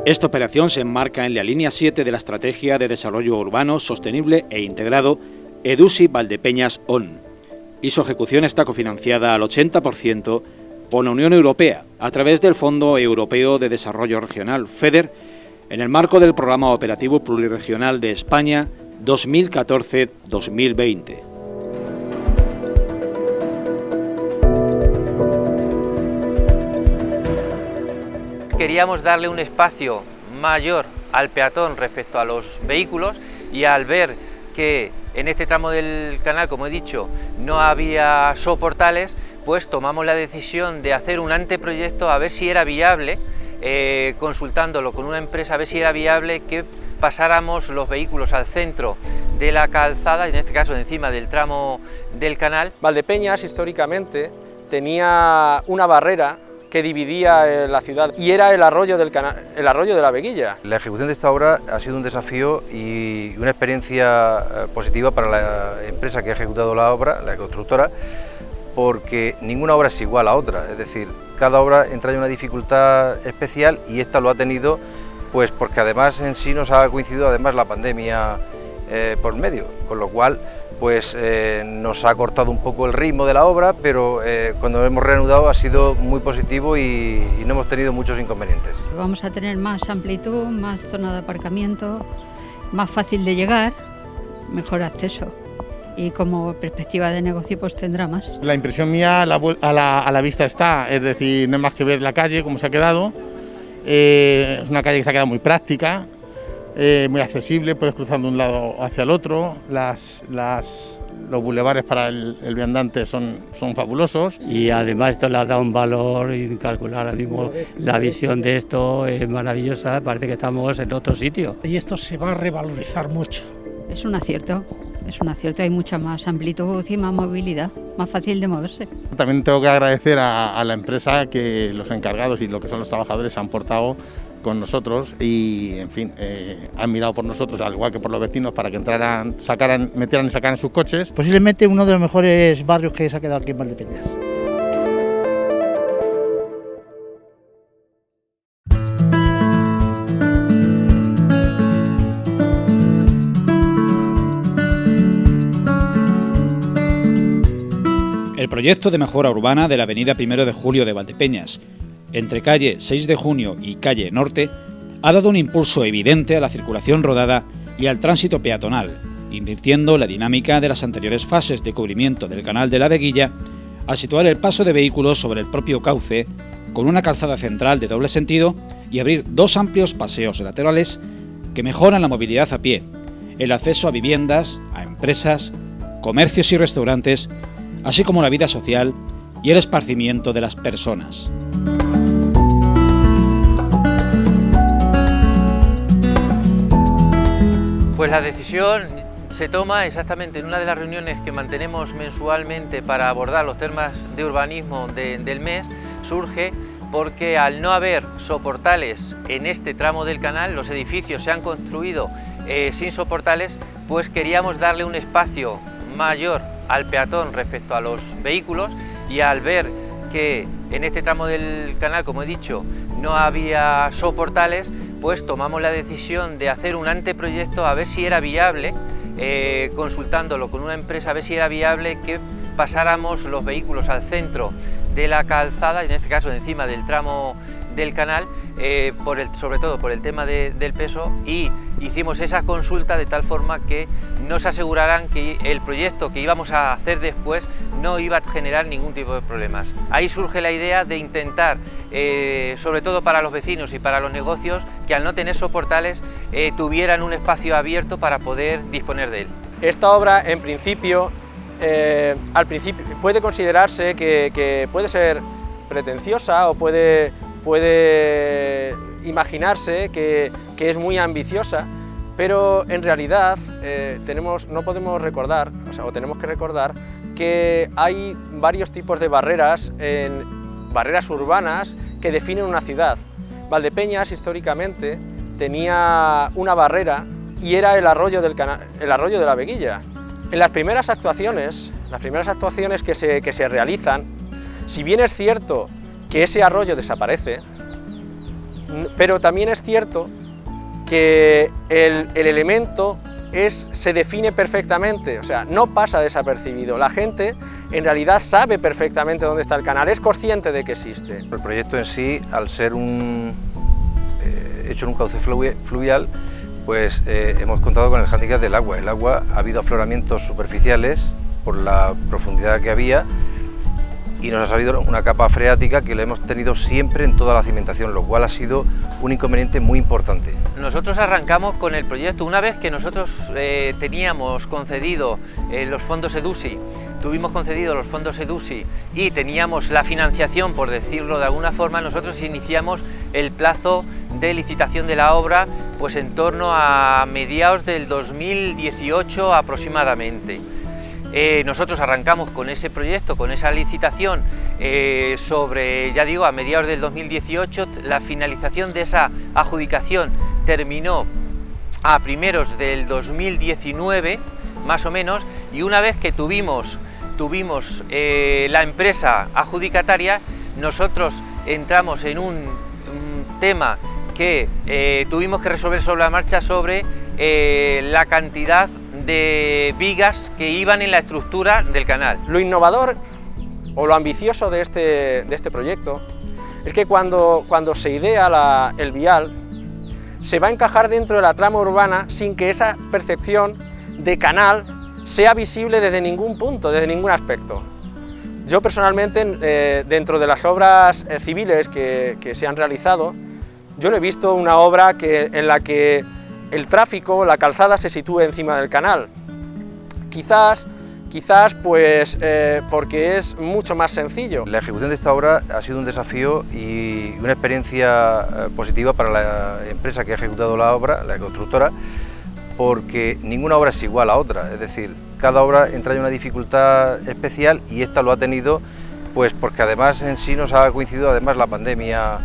Esta operación se enmarca en la línea 7 de la Estrategia de Desarrollo Urbano Sostenible e Integrado EDUSI Valdepeñas ON, y su ejecución está cofinanciada al 80% por la Unión Europea a través del Fondo Europeo de Desarrollo Regional, FEDER, en el marco del Programa Operativo Pluriregional de España 2014-2020. Queríamos darle un espacio mayor al peatón respecto a los vehículos, y al ver que en este tramo del canal, como he dicho, no había soportales, pues tomamos la decisión de hacer un anteproyecto a ver si era viable, consultándolo con una empresa, a ver si era viable que pasáramos los vehículos al centro de la calzada, en este caso encima del tramo del canal. Valdepeñas históricamente tenía una barrera que dividía la ciudad y era el arroyo del canal, el arroyo de la Veguilla. La ejecución de esta obra ha sido un desafío y una experiencia positiva para la empresa que ha ejecutado la obra, la constructora, porque ninguna obra es igual a otra, es decir, cada obra entra en una dificultad especial y esta lo ha tenido pues porque además en sí nos ha coincidido además la pandemia por medio, con lo cual pues nos ha cortado un poco el ritmo de la obra, pero cuando hemos reanudado ha sido muy positivo y no hemos tenido muchos inconvenientes. Vamos a tener más amplitud, más zona de aparcamiento, más fácil de llegar, mejor acceso, y como perspectiva de negocio pues tendrá más. La impresión mía a la vista está, es decir, no es más que ver la calle como se ha quedado, es una calle que se ha quedado muy práctica, muy accesible, puedes cruzar de un lado hacia el otro, los bulevares para el viandante son fabulosos. Y además esto le ha dado un valor incalculable, ahora mismo la visión de esto es maravillosa, parece que estamos en otro sitio. Y esto se va a revalorizar mucho. Es un acierto, hay mucha más amplitud y más movilidad, más fácil de moverse. También tengo que agradecer a la empresa que los encargados y lo que son los trabajadores se han portado con nosotros y, en fin, han mirado por nosotros, al igual que por los vecinos, para que entraran, metieran y sacaran sus coches. Posiblemente uno de los mejores barrios que se ha quedado aquí en Valdepeñas. El proyecto de mejora urbana de la avenida 1 de Julio de Valdepeñas, entre calle 6 de Junio y calle Norte, ha dado un impulso evidente a la circulación rodada y al tránsito peatonal, invirtiendo la dinámica de las anteriores fases de cubrimiento del canal de la Veguilla al situar el paso de vehículos sobre el propio cauce, con una calzada central de doble sentido y abrir dos amplios paseos laterales que mejoran la movilidad a pie, el acceso a viviendas, a empresas, comercios y restaurantes, así como la vida social y el esparcimiento de las personas. Pues la decisión se toma exactamente en una de las reuniones que mantenemos mensualmente para abordar los temas de urbanismo del mes. Surge porque al no haber soportales en este tramo del canal, los edificios se han construido sin soportales, pues queríamos darle un espacio mayor al peatón respecto a los vehículos, y al ver que en este tramo del canal, como he dicho, no había soportales, pues tomamos la decisión de hacer un anteproyecto a ver si era viable, consultándolo con una empresa, a ver si era viable que pasáramos los vehículos al centro de la calzada, en este caso encima del tramo del canal, sobre todo por el tema del peso, y hicimos esa consulta de tal forma que nos aseguraran que el proyecto que íbamos a hacer después no iba a generar ningún tipo de problemas. Ahí surge la idea de intentar, sobre todo para los vecinos y para los negocios, que al no tener soportales tuvieran un espacio abierto para poder disponer de él. Esta obra, en principio, al principio puede considerarse que puede ser pretenciosa o puede imaginarse que es muy ambiciosa, pero en realidad tenemos que recordar que hay varios tipos de barreras, barreras urbanas que definen una ciudad. Valdepeñas históricamente tenía una barrera y era el arroyo de la Veguilla. En las primeras actuaciones que se realizan, si bien es cierto que ese arroyo desaparece, pero también es cierto que el elemento se define perfectamente, o sea, no pasa desapercibido. La gente en realidad sabe perfectamente dónde está el canal, es consciente de que existe. El proyecto en sí, al ser hecho en un cauce fluvial, pues hemos contado con el hándicap del agua. El agua, ha habido afloramientos superficiales por la profundidad que había y nos ha salido una capa freática que la hemos tenido siempre en toda la cimentación, lo cual ha sido un inconveniente muy importante. Nosotros arrancamos con el proyecto una vez que nosotros teníamos concedido los fondos EDUSI, tuvimos concedido los fondos EDUSI y teníamos la financiación, por decirlo de alguna forma. Nosotros iniciamos el plazo de licitación de la obra pues en torno a mediados del 2018 aproximadamente. Nosotros arrancamos con ese proyecto, con esa licitación sobre, ya digo, a mediados del 2018. La finalización de esa adjudicación terminó a primeros del 2019, más o menos, y una vez que tuvimos la empresa adjudicataria, nosotros entramos en un tema que tuvimos que resolver sobre la marcha sobre la cantidad de vigas que iban en la estructura del canal. Lo innovador o lo ambicioso de este proyecto es que cuando se idea el vial, se va a encajar dentro de la trama urbana sin que esa percepción de canal sea visible desde ningún punto, desde ningún aspecto. Yo personalmente, dentro de las obras civiles que se han realizado, yo no he visto una obra en la que el tráfico, la calzada se sitúe encima del canal. Quizás pues porque es mucho más sencillo. La ejecución de esta obra ha sido un desafío y una experiencia positiva para la empresa que ha ejecutado la obra, la constructora, porque ninguna obra es igual a otra, es decir, cada obra entraña una dificultad especial y esta lo ha tenido pues porque además en sí nos ha coincidido además la pandemia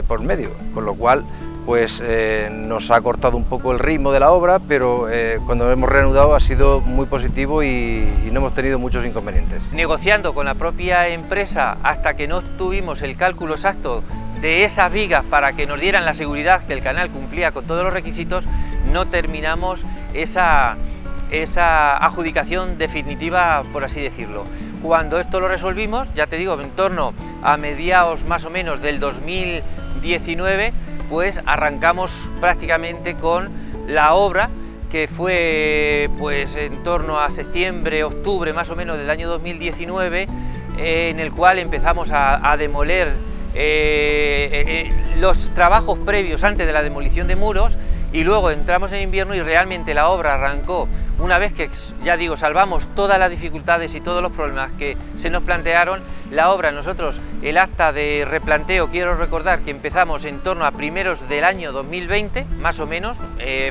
por medio, con lo cual pues nos ha cortado un poco el ritmo de la obra, pero cuando hemos reanudado ha sido muy positivo y no hemos tenido muchos inconvenientes. Negociando con la propia empresa hasta que no tuvimos el cálculo exacto de esas vigas para que nos dieran la seguridad que el canal cumplía con todos los requisitos, no terminamos esa adjudicación definitiva, por así decirlo. Cuando esto lo resolvimos, ya te digo, en torno a mediados más o menos del 2019, pues arrancamos prácticamente con la obra, que fue pues en torno a septiembre, octubre más o menos del año 2019, en el cual empezamos a demoler los trabajos previos antes de la demolición de muros, y luego entramos en invierno y realmente la obra arrancó una vez que, ya digo, salvamos todas las dificultades y todos los problemas que se nos plantearon. La obra, nosotros, el acta de replanteo, quiero recordar que empezamos en torno a primeros del año 2020, más o menos,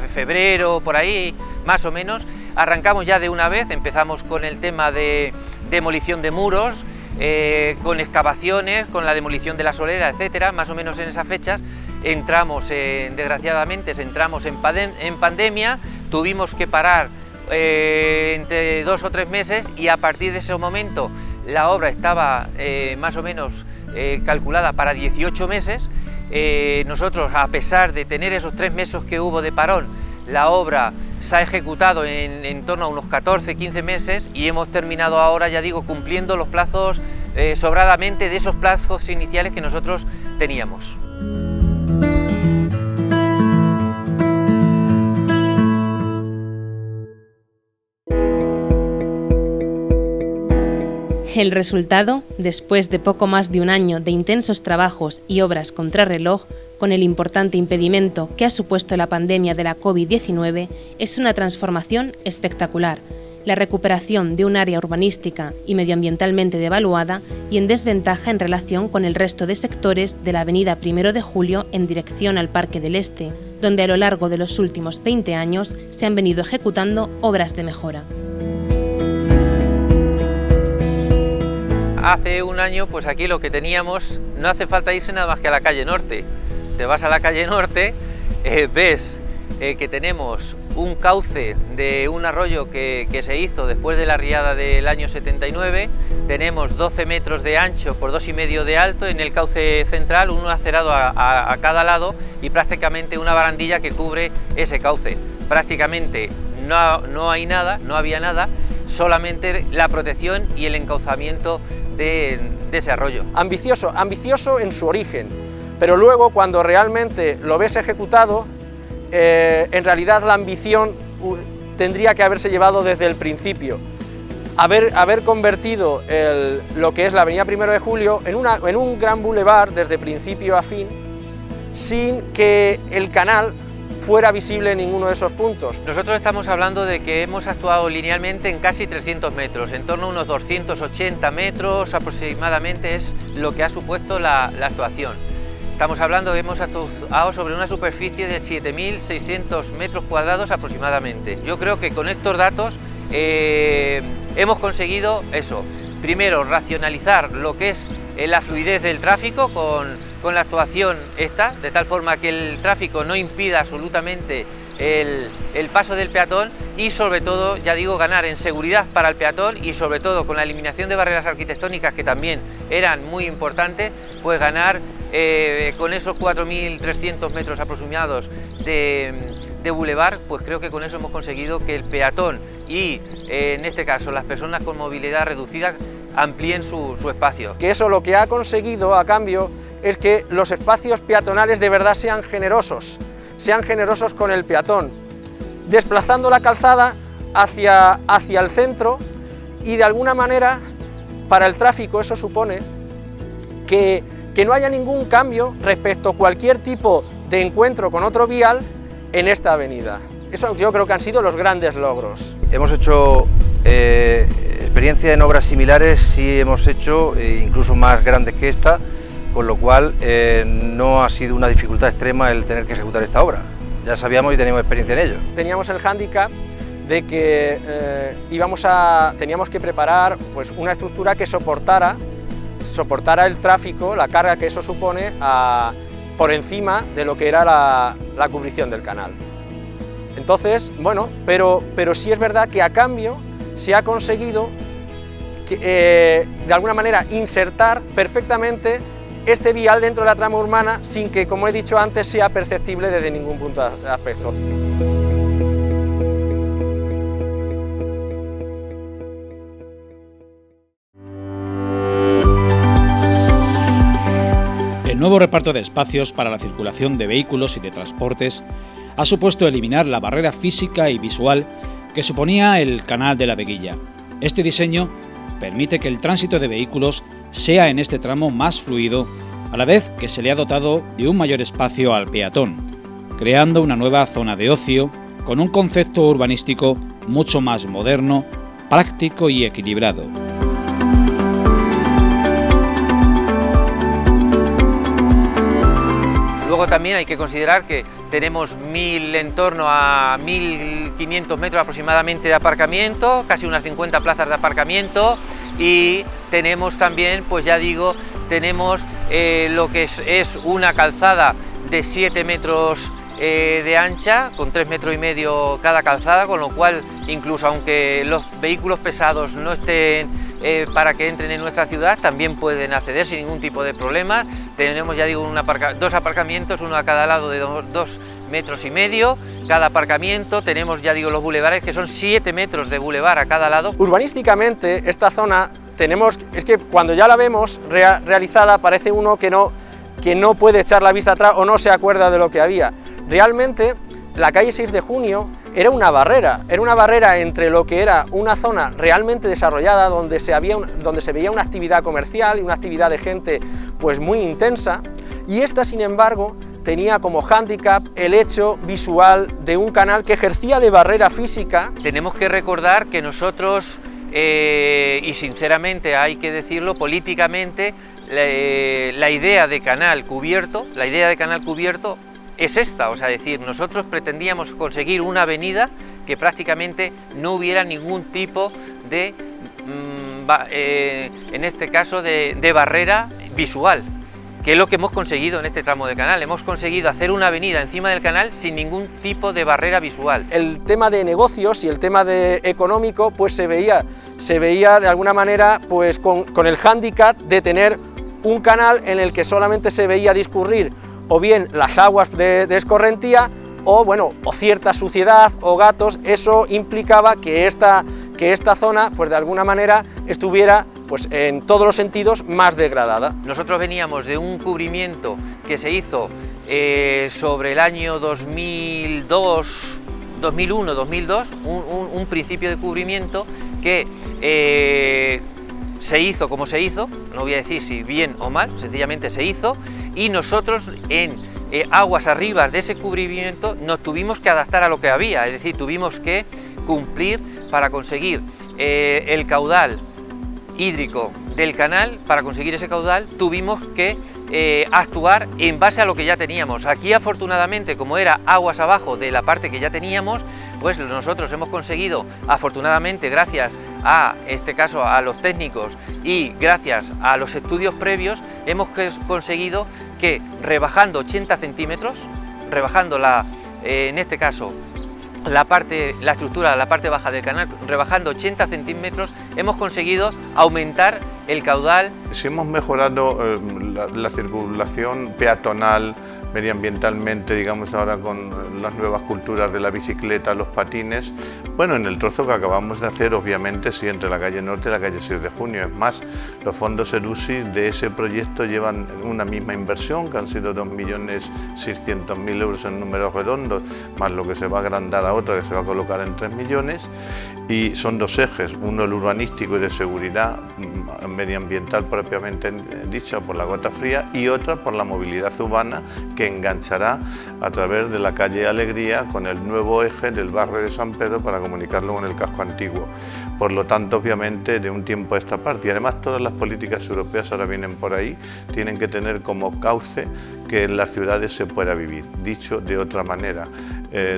febrero, por ahí, más o menos. Arrancamos ya de una vez, empezamos con el tema de demolición de muros, con excavaciones, con la demolición de la solera, etcétera. Más o menos en esas fechas entramos, desgraciadamente, entramos en pandemia, tuvimos que parar entre 2 o 3 meses, y a partir de ese momento la obra estaba más o menos calculada para 18 meses. Nosotros, a pesar de tener esos 3 meses que hubo de parón, la obra se ha ejecutado en torno a unos 14-15 meses y hemos terminado ahora, ya digo, cumpliendo los plazos sobradamente de esos plazos iniciales que nosotros teníamos. El resultado, después de poco más de un año de intensos trabajos y obras contrarreloj, con el importante impedimento que ha supuesto la pandemia de la COVID-19, es una transformación espectacular, la recuperación de un área urbanística y medioambientalmente devaluada y en desventaja en relación con el resto de sectores de la avenida 1 de Julio en dirección al Parque del Este, donde a lo largo de los últimos 20 años se han venido ejecutando obras de mejora. Hace un año, pues aquí lo que teníamos, no hace falta irse nada más que a la calle Norte. Te vas a la calle Norte, ves que tenemos un cauce de un arroyo que se hizo después de la riada del año 79, tenemos 12 metros de ancho por 2,5 de alto en el cauce central, uno acerado a cada lado y prácticamente una barandilla que cubre ese cauce. Prácticamente no había nada, solamente la protección y el encauzamiento de ese arroyo. Ambicioso en su origen, pero luego cuando realmente lo ves ejecutado, en realidad la ambición tendría que haberse llevado desde el principio. Haber convertido lo que es la avenida 1 de Julio en un gran bulevar desde principio a fin, sin que el canal fuera visible en ninguno de esos puntos. Nosotros estamos hablando de que hemos actuado linealmente en casi 300 metros, en torno a unos 280 metros aproximadamente es lo que ha supuesto la actuación. Estamos hablando que hemos actuado sobre una superficie de 7.600 metros cuadrados aproximadamente. Yo creo que con estos datos hemos conseguido eso. Primero, racionalizar lo que es la fluidez del tráfico con la actuación esta, de tal forma que el tráfico no impida absolutamente el paso del peatón y sobre todo, ya digo, ganar en seguridad para el peatón y sobre todo con la eliminación de barreras arquitectónicas que también eran muy importantes, pues ganar con esos 4.300 metros aproximados de bulevar, pues creo que con eso hemos conseguido que el peatón y en este caso las personas con movilidad reducida amplíen su espacio. Que eso lo que ha conseguido a cambio es que los espacios peatonales de verdad sean generosos con el peatón, desplazando la calzada hacia el centro y de alguna manera para el tráfico eso supone que no haya ningún cambio respecto a cualquier tipo de encuentro con otro vial en esta avenida. Eso yo creo que han sido los grandes logros. Hemos hecho experiencia en obras similares, sí hemos hecho incluso más grandes que esta, con lo cual no ha sido una dificultad extrema el tener que ejecutar esta obra. Ya sabíamos y teníamos experiencia en ello. Teníamos el hándicap de que teníamos que preparar pues, una estructura que soportara el tráfico, la carga que eso supone por encima de lo que era la cubrición del canal. Entonces, bueno, pero sí es verdad que a cambio se ha conseguido de alguna manera insertar perfectamente este vial dentro de la trama urbana sin que, como he dicho antes, sea perceptible desde ningún punto de aspecto. El nuevo reparto de espacios para la circulación de vehículos y de transportes ha supuesto eliminar la barrera física y visual que suponía el canal de la Veguilla. Este diseño permite que el tránsito de vehículos sea en este tramo más fluido, a la vez que se le ha dotado de un mayor espacio al peatón, creando una nueva zona de ocio con un concepto urbanístico mucho más moderno, práctico y equilibrado. Luego también hay que considerar que tenemos en torno a 1.500 metros aproximadamente de aparcamiento, casi unas 50 plazas de aparcamiento y tenemos también, pues ya digo, tenemos lo que es una calzada de 7 metros de ancha, con 3,5 metros cada calzada, con lo cual incluso aunque los vehículos pesados no estén para que entren en nuestra ciudad, también pueden acceder sin ningún tipo de problema. Tenemos, ya digo, dos aparcamientos, uno a cada lado de 2,5 metros cada aparcamiento. Tenemos, ya digo, los bulevares, que son 7 metros de bulevar a cada lado. Urbanísticamente, esta zona es que cuando ya la vemos realizada parece uno que no puede echar la vista atrás o no se acuerda de lo que había. Realmente la calle 6 de Junio era una barrera entre lo que era una zona realmente desarrollada donde se veía una actividad comercial y una actividad de gente pues muy intensa, y esta sin embargo tenía como hándicap el hecho visual de un canal que ejercía de barrera física. Tenemos que recordar que nosotros, y sinceramente hay que decirlo, políticamente, la idea de canal cubierto es esta, o sea, decir, nosotros pretendíamos conseguir una avenida que prácticamente no hubiera ningún tipo de, en este caso, de barrera visual. que es lo que hemos conseguido en este tramo de canal. Hemos conseguido hacer una avenida encima del canal sin ningún tipo de barrera visual. El tema de negocios y el tema de económico pues se veía de alguna manera pues con el hándicap de tener un canal en el que solamente se veía discurrir o bien las aguas de escorrentía o cierta suciedad o gatos. Eso implicaba que esta zona pues de alguna manera estuviera pues en todos los sentidos más degradada. Nosotros veníamos de un cubrimiento que se hizo sobre el año 2002, 2001, 2002, un principio de cubrimiento que se hizo como se hizo, no voy a decir si bien o mal, sencillamente se hizo, y nosotros en aguas arriba de ese cubrimiento nos tuvimos que adaptar a lo que había, es decir, tuvimos que cumplir para conseguir el caudal hídrico del canal. Para conseguir ese caudal tuvimos que actuar en base a lo que ya teníamos. Aquí afortunadamente, como era aguas abajo de la parte que ya teníamos, pues nosotros hemos conseguido, afortunadamente gracias a este caso a los técnicos y gracias a los estudios previos, hemos conseguido que rebajando 80 centímetros, rebajando en este caso la estructura, la parte baja del canal, rebajando 80 centímetros, hemos conseguido aumentar el caudal. Si hemos mejorado la circulación peatonal, medioambientalmente, digamos ahora con las nuevas culturas de la bicicleta, los patines, bueno, en el trozo que acabamos de hacer, obviamente, sí, entre la calle Norte y la calle 6 de Junio. Es más, los fondos ERUSI de ese proyecto llevan una misma inversión, que han sido 2.600.000 euros en números redondos, más lo que se va a agrandar a otra, que se va a colocar en 3 millones, y son dos ejes, uno el urbanístico y de seguridad medioambiental propiamente dicha por la gota fría, y otra por la movilidad urbana, que enganchará a través de la calle Alegría con el nuevo eje del barrio de San Pedro para comunicarlo con el casco antiguo. Por lo tanto, obviamente, de un tiempo a esta parte, y además todas las políticas europeas ahora vienen por ahí, tienen que tener como cauce que en las ciudades se pueda vivir. Dicho de otra manera,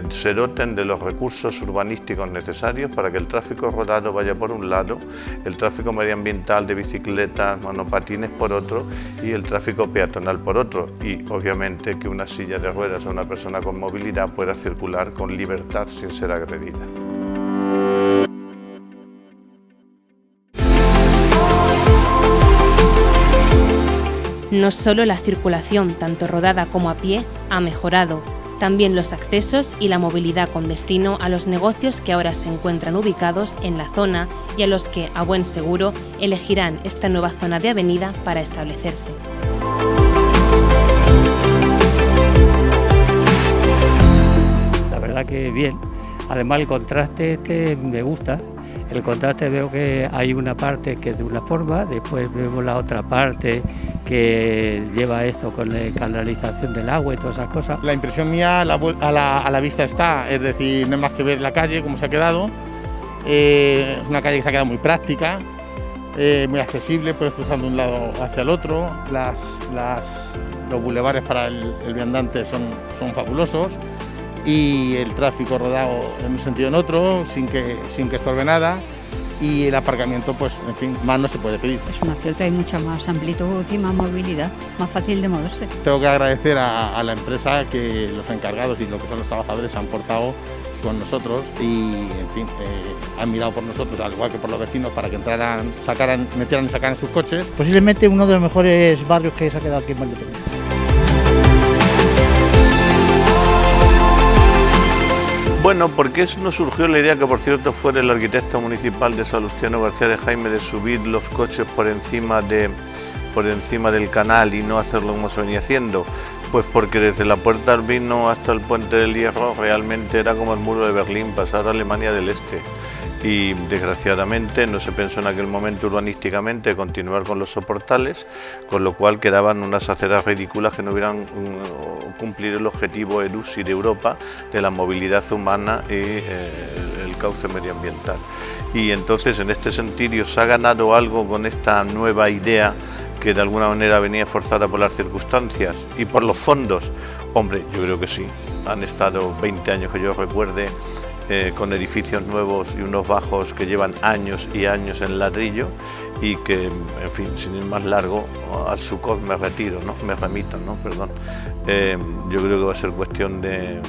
se doten de los recursos urbanísticos necesarios para que el tráfico rodado vaya por un lado, el tráfico medioambiental de bicicletas, monopatines por otro y el tráfico peatonal por otro, y obviamente que una silla de ruedas o una persona con movilidad pueda circular con libertad sin ser agredida. No solo la circulación, tanto rodada como a pie, ha mejorado, también los accesos y la movilidad con destino a los negocios que ahora se encuentran ubicados en la zona y a los que, a buen seguro, elegirán esta nueva zona de avenida para establecerse. La verdad que bien. Además el contraste me gusta. El contraste veo que hay una parte que es de una forma, después vemos la otra parte que lleva esto con la canalización del agua y todas esas cosas. La impresión mía a la vista está, es decir, no es más que ver la calle, cómo se ha quedado. Es una calle que se ha quedado muy práctica, muy accesible, puedes cruzar de un lado hacia el otro. Los bulevares para el viandante son fabulosos, y el tráfico rodado en un sentido o en otro, sin que estorbe nada, y el aparcamiento, pues en fin, más no se puede pedir. Es un acierto, hay mucha más amplitud y más movilidad, más fácil de moverse. Tengo que agradecer a la empresa que los encargados y lo que son los trabajadores se han portado con nosotros y, en fin, han mirado por nosotros, al igual que por los vecinos, para que metieran y sacaran sus coches. Posiblemente uno de los mejores barrios que se ha quedado aquí en Valdepeñas. Bueno, porque nos surgió la idea, que por cierto fuera el arquitecto municipal de Salustiano García de Jaime, de subir los coches por encima del canal y no hacerlo como se venía haciendo. Pues porque desde la Puerta del Vino hasta el Puente del Hierro realmente era como el muro de Berlín, pasar a Alemania del Este. Y desgraciadamente no se pensó en aquel momento urbanísticamente continuar con los soportales, con lo cual quedaban unas aceras ridículas que no hubieran cumplido el objetivo ERUSI de Europa de la movilidad humana y el cauce medioambiental. Y entonces, en este sentido, se ha ganado algo con esta nueva idea que de alguna manera venía forzada por las circunstancias y por los fondos. Hombre, yo creo que sí, han estado 20 años que yo recuerde con edificios nuevos y unos bajos que llevan años y años en ladrillo y que, en fin, sin ir más largo, al Sucot me remito, ¿no? Perdón. Yo creo que va a ser cuestión de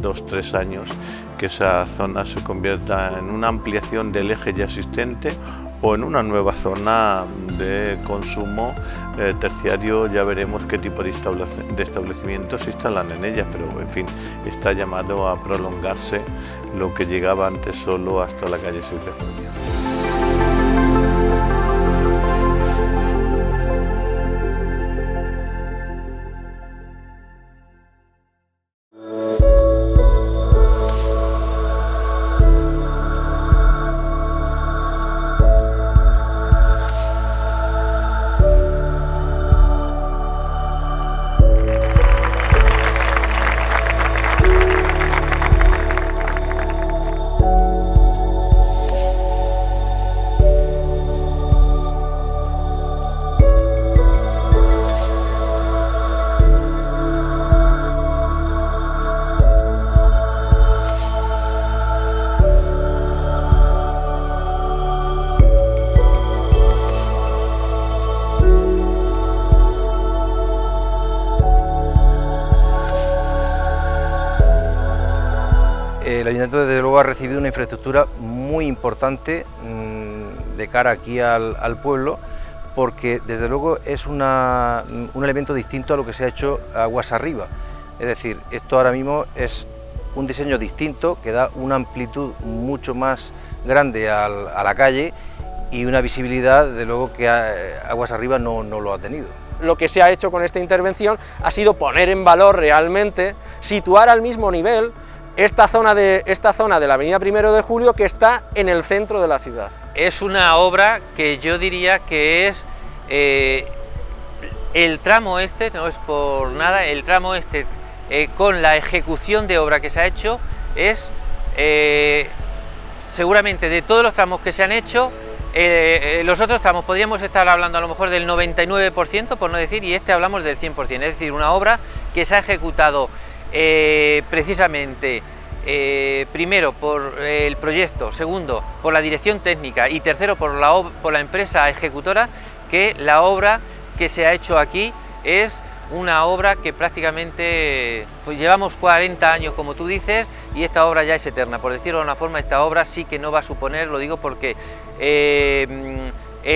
2-3 años que esa zona se convierta en una ampliación del eje ya existente o en una nueva zona de consumo terciario. Ya veremos qué tipo de establecimientos se instalan en ella, pero en fin, está llamado a prolongarse lo que llegaba antes solo hasta la calle 6 de Junio. El Ayuntamiento desde luego ha recibido una infraestructura muy importante de cara aquí al pueblo, porque desde luego es un elemento distinto a lo que se ha hecho aguas arriba. Es decir, esto ahora mismo es un diseño distinto que da una amplitud mucho más grande a la calle y una visibilidad, desde luego, que aguas arriba no lo ha tenido. Lo que se ha hecho con esta intervención ha sido poner en valor realmente, situar al mismo nivel esta zona de la avenida 1 de Julio, que está en el centro de la ciudad. Es una obra que yo diría que es el tramo este, no es por nada, el tramo este con la ejecución de obra que se ha hecho es seguramente de todos los tramos que se han hecho, los otros tramos podríamos estar hablando a lo mejor del 99%, por no decir, y este hablamos del 100%, es decir, una obra que se ha ejecutado precisamente primero por el proyecto, segundo por la dirección técnica y tercero por la empresa ejecutora, que la obra que se ha hecho aquí es una obra que prácticamente pues llevamos 40 años, como tú dices, y esta obra ya es eterna. Por decirlo de una forma, esta obra sí que no va a suponer, lo digo porque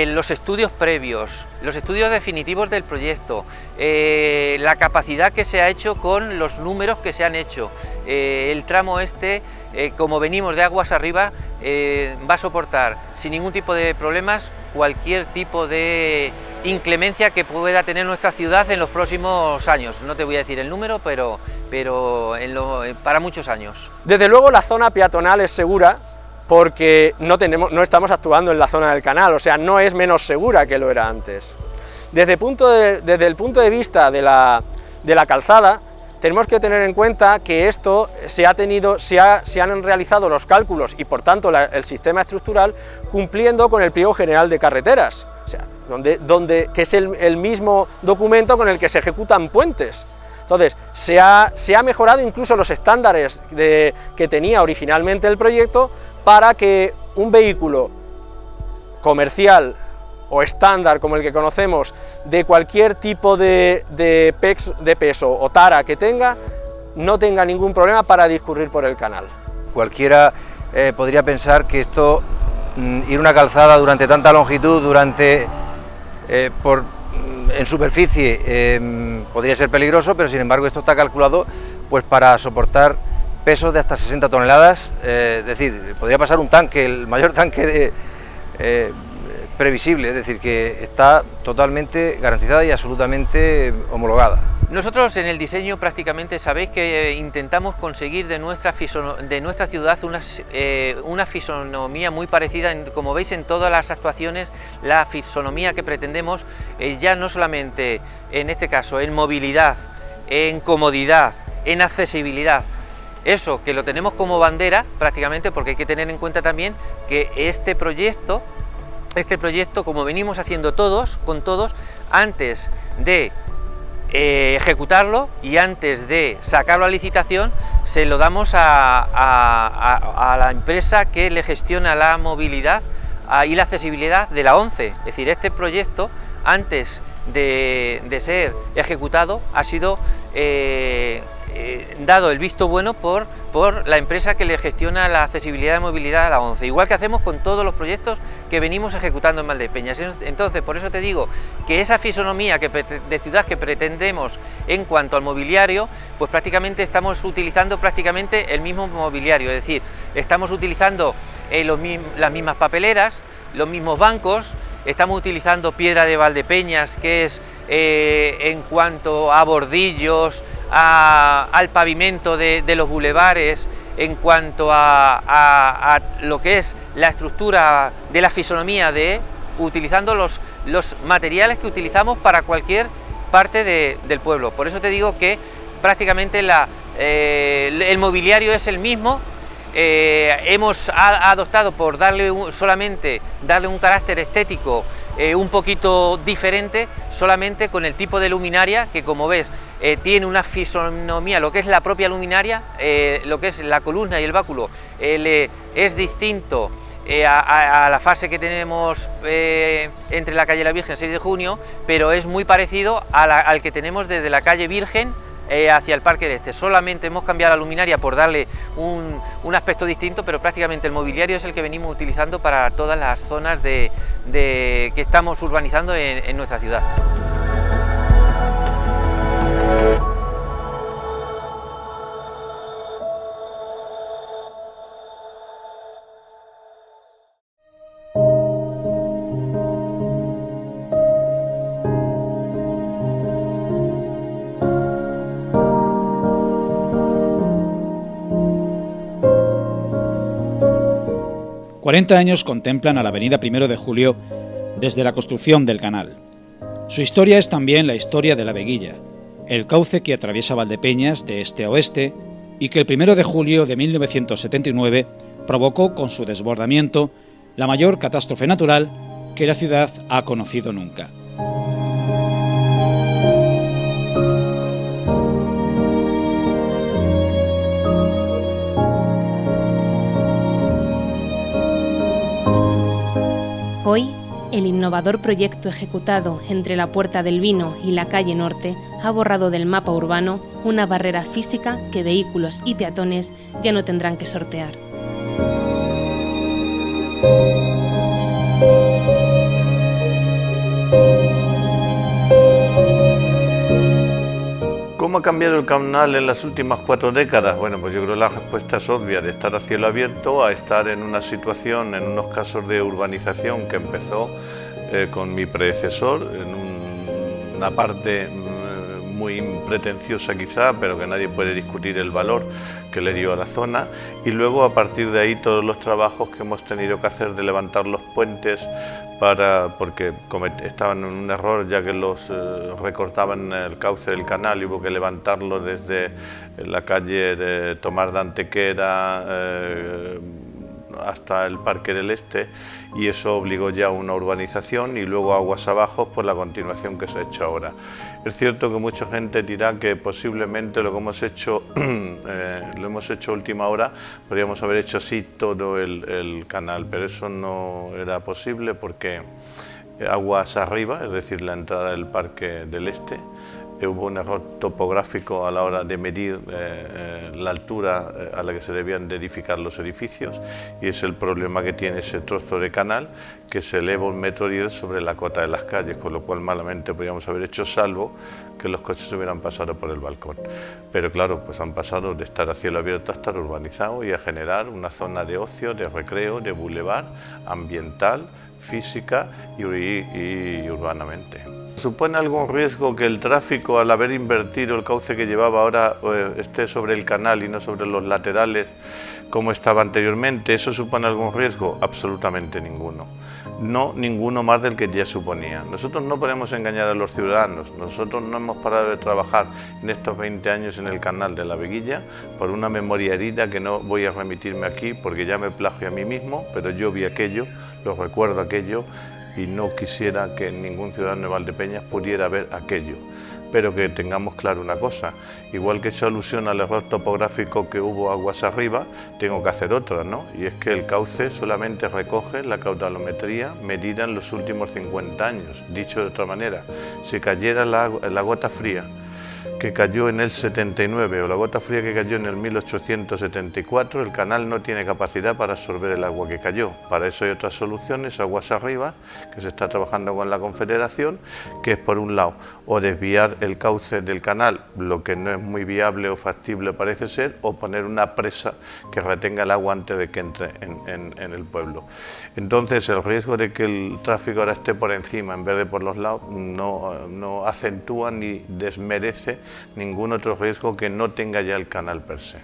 los estudios previos, los estudios definitivos del proyecto, la capacidad que se ha hecho con los números que se han hecho, el tramo este, como venimos de aguas arriba, va a soportar sin ningún tipo de problemas cualquier tipo de inclemencia que pueda tener nuestra ciudad en los próximos años. No te voy a decir el número, pero para muchos años. Desde luego la zona peatonal es segura, porque no estamos actuando en la zona del canal, o sea, no es menos segura que lo era antes. Desde el punto de vista de la calzada, tenemos que tener en cuenta que esto se han realizado los cálculos y por tanto el sistema estructural cumpliendo con el Pliego General de Carreteras, o sea, que es el mismo documento con el que se ejecutan puentes. Entonces, se ha mejorado incluso los estándares que tenía originalmente el proyecto para que un vehículo comercial o estándar como el que conocemos, de cualquier tipo de peso o tara que tenga, no tenga ningún problema para discurrir por el canal. Cualquiera podría pensar que esto, ir una calzada durante tanta longitud, en superficie, podría ser peligroso, pero sin embargo esto está calculado pues para soportar pesos de hasta 60 toneladas, es decir, podría pasar un tanque, el mayor tanque previsible, es decir, que está totalmente garantizada y absolutamente homologada. Nosotros en el diseño prácticamente sabéis que intentamos conseguir de nuestra ciudad una fisonomía muy parecida, como veis en todas las actuaciones, la fisonomía que pretendemos, ya no solamente en este caso en movilidad, en comodidad, en accesibilidad. Eso que lo tenemos como bandera prácticamente, porque hay que tener en cuenta también que este proyecto, como venimos haciendo con todos, antes de ejecutarlo, y antes de sacarlo a licitación se lo damos a la empresa que le gestiona la movilidad y la accesibilidad de la ONCE. Es decir, este proyecto, antes de ser ejecutado, ha sido dado el visto bueno por la empresa que le gestiona la accesibilidad y movilidad a la ONCE, igual que hacemos con todos los proyectos que venimos ejecutando en Valdepeñas. Entonces, por eso te digo que esa fisonomía de ciudad que pretendemos en cuanto al mobiliario, pues prácticamente estamos utilizando el mismo mobiliario, es decir, estamos utilizando las mismas papeleras, los mismos bancos, estamos utilizando piedra de Valdepeñas, que es en cuanto a bordillos, al pavimento de los bulevares, en cuanto a lo que es la estructura de la fisonomía, utilizando los materiales que utilizamos para cualquier parte del pueblo. Por eso te digo que prácticamente el mobiliario es el mismo. Hemos adoptado por solamente darle un carácter estético un poquito diferente, solamente con el tipo de luminaria, que como ves tiene una fisonomía, lo que es la propia luminaria, lo que es la columna y el báculo es distinto a la fase que tenemos entre la calle La Virgen 6 de Junio, pero es muy parecido al que tenemos desde la calle Virgen hacia el Parque del Este. Solamente hemos cambiado la luminaria por darle un aspecto distinto, pero prácticamente el mobiliario es el que venimos utilizando para todas las zonas que estamos urbanizando en nuestra ciudad. ...40 años contemplan a la avenida 1 de Julio desde la construcción del canal. Su historia es también la historia de la Veguilla, el cauce que atraviesa Valdepeñas de este a oeste y que el 1 de julio de 1979 provocó con su desbordamiento la mayor catástrofe natural que la ciudad ha conocido nunca. Hoy, el innovador proyecto ejecutado entre la Puerta del Vino y la calle Norte ha borrado del mapa urbano una barrera física que vehículos y peatones ya no tendrán que sortear. ¿Cómo ha cambiado el canal en las últimas 4 décadas? Bueno, pues yo creo que la respuesta es obvia, de estar a cielo abierto a estar en una situación, en unos casos de urbanización que empezó con mi predecesor, en una parte muy pretenciosa quizá, pero que nadie puede discutir el valor que le dio a la zona, y luego a partir de ahí todos los trabajos que hemos tenido que hacer de levantar los puentes porque estaban en un error, ya que los recortaban el cauce del canal y hubo que levantarlo desde la calle de Tomás de Antequera hasta el Parque del Este, y eso obligó ya a una urbanización y luego aguas abajo por la continuación que se ha hecho ahora. Es cierto que mucha gente dirá que posiblemente lo que hemos hecho lo hemos hecho a última hora, podríamos haber hecho así todo el canal, pero eso no era posible porque aguas arriba, es decir, la entrada del Parque del Este, hubo un error topográfico a la hora de medir la altura a la que se debían de edificar los edificios, y es el problema que tiene ese trozo de canal, que se eleva 1,10 m sobre la cota de las calles, con lo cual malamente podríamos haber hecho, salvo que los coches hubieran pasado por el balcón. Pero claro, pues han pasado de estar a cielo abierto a estar urbanizado y a generar una zona de ocio, de recreo, de bulevar, ambiental, física y urbanamente. ¿Supone algún riesgo que el tráfico, al haber invertido el cauce que llevaba ahora, esté sobre el canal y no sobre los laterales como estaba anteriormente? ¿Eso supone algún riesgo? Absolutamente ninguno. No, ninguno más del que ya suponía. Nosotros no podemos engañar a los ciudadanos. Nosotros no hemos parado de trabajar en estos 20 años en el canal de la Veguilla por una memoria herida que no voy a remitirme aquí porque ya me plagio a mí mismo, pero yo vi aquello, lo recuerdo aquello, y no quisiera que ningún ciudadano de Valdepeñas pudiera ver aquello. Pero que tengamos claro una cosa, igual que he hecho alusión al error topográfico que hubo aguas arriba, tengo que hacer otra, ¿no? Y es que el cauce solamente recoge la caudalometría medida en los últimos 50 años. Dicho de otra manera, si cayera la gota fría que cayó en el 79 o la gota fría que cayó en el 1874, el canal no tiene capacidad para absorber el agua que cayó. Para eso hay otras soluciones, aguas arriba, que se está trabajando con la Confederación, que es por un lado o desviar el cauce del canal, lo que no es muy viable o factible parece ser, o poner una presa que retenga el agua antes de que entre en el pueblo. Entonces el riesgo de que el tráfico ahora esté por encima en vez de por los lados no acentúa ni desmerece ningún otro riesgo que no tenga ya el canal per se.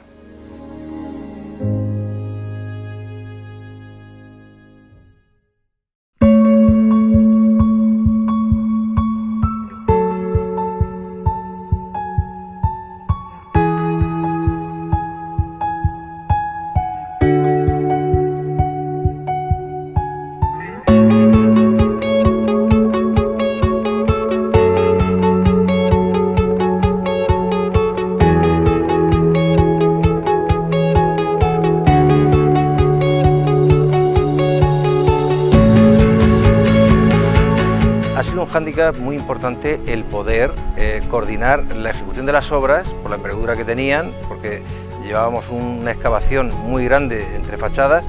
Hándicap muy importante el poder coordinar la ejecución de las obras por la envergadura que tenían, porque llevábamos una excavación muy grande entre fachadas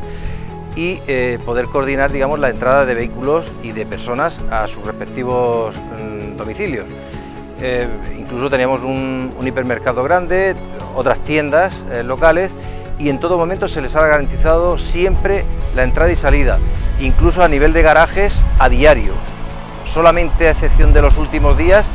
y poder coordinar, digamos, la entrada de vehículos y de personas a sus respectivos domicilios. Incluso teníamos un hipermercado grande, otras tiendas locales, y en todo momento se les ha garantizado siempre la entrada y salida, incluso a nivel de garajes a diario. Solamente a excepción de los últimos días,